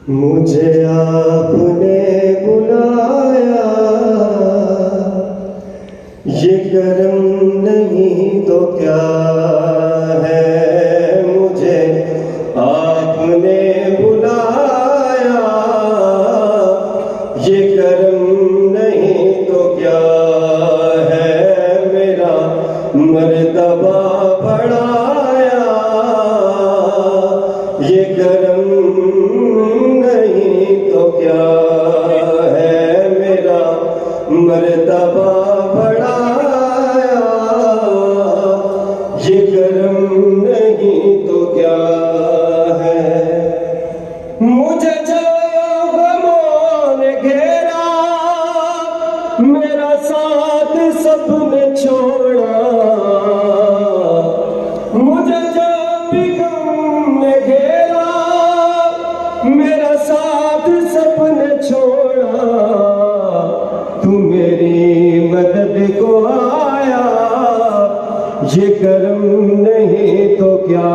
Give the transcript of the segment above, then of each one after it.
मुझे आपने बुलाया, ये करम नहीं तो क्या है। मुझे आपने बुलाया, ये करम नहीं तो क्या है। मेरा मर्तबा बढ़ाया, ये करम नहीं तो क्या है। मेरा मर्तबा बढ़ाया, ये करम नहीं तो क्या है। मुझे जब गमों ने घेरा, मेरा साथ सबने छोड़ा। मुझे जब भी गम ने घेरा, मेरा साथ सबने छोड़ा। तू मेरी मदद को आया, ये करम नहीं तो क्या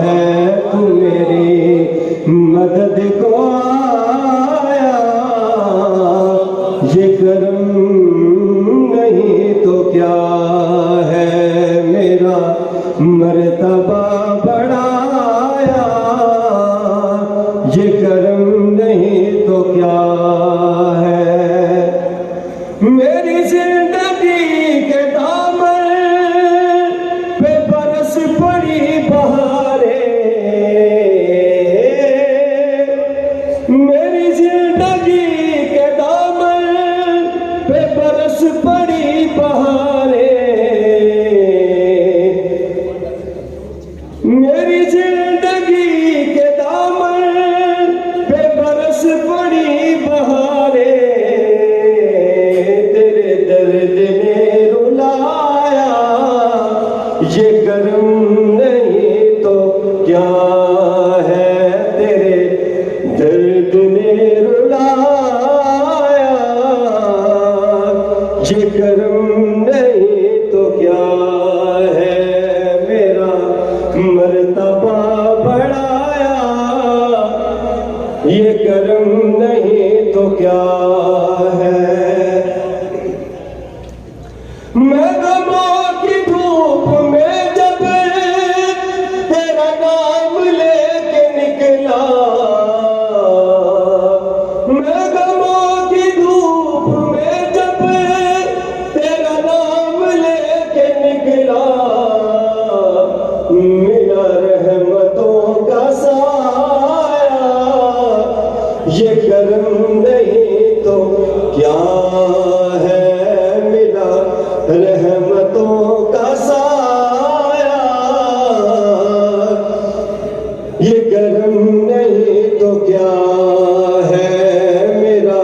है। तू मेरी मदद को आया, ये करम नहीं तो क्या है। मेरा मर्तबा बढ़ाया, ये करम नहीं तो क्या है। मेरी जिंदगी के दामन पे बरस पड़ी बहारें। मेरी जिंदगी के दामन पे बरस पड़ी बहारें। मेरी जिंदगी के दामन पे बरस पड़ी बहारें। तेरे दर्द ने रुलाया, ये करम नहीं तो क्या है। तेरे दर्द ने रुलाया, ये करम नहीं तो क्या है। मेरा मर्तबा बढ़ाया, ये करम नहीं तो क्या है। मैं गमों की धूप में जब तेरा नाम लेके निकला, मैं गमों की धूप में जब तेरा नाम लेके निकला। मिला रहमतों का साया, ये करम नहीं तो क्या है। मिला रहमतों का साया, ये करम नहीं तो क्या है। मेरा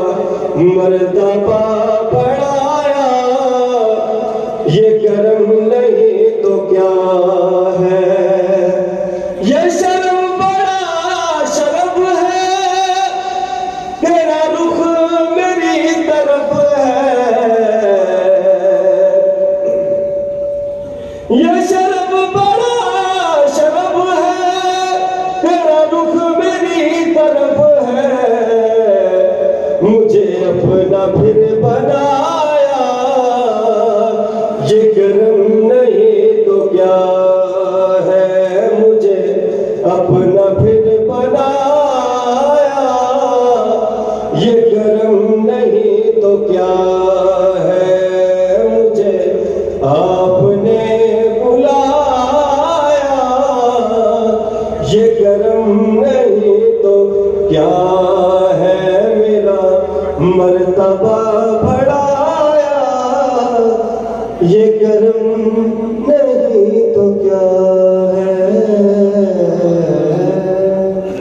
मर्तबा बढ़ाया, ये करम नहीं तो क्या है। ये शर्म बड़ा शर्म है, तेरा रुख मेरी तरफ है। ये शर्म बड़ा शर्म है, तेरा रुख मेरी तरफ है। मुझे अपना फिर बनाया, ये करम नहीं तो क्या है। मुझे अपना फिर बनाया, ये करम नहीं तो क्या है। मुझे आपने बुलाया, ये करम नहीं तो क्या है। मेरा मर्तबा बढ़ाया, ये करम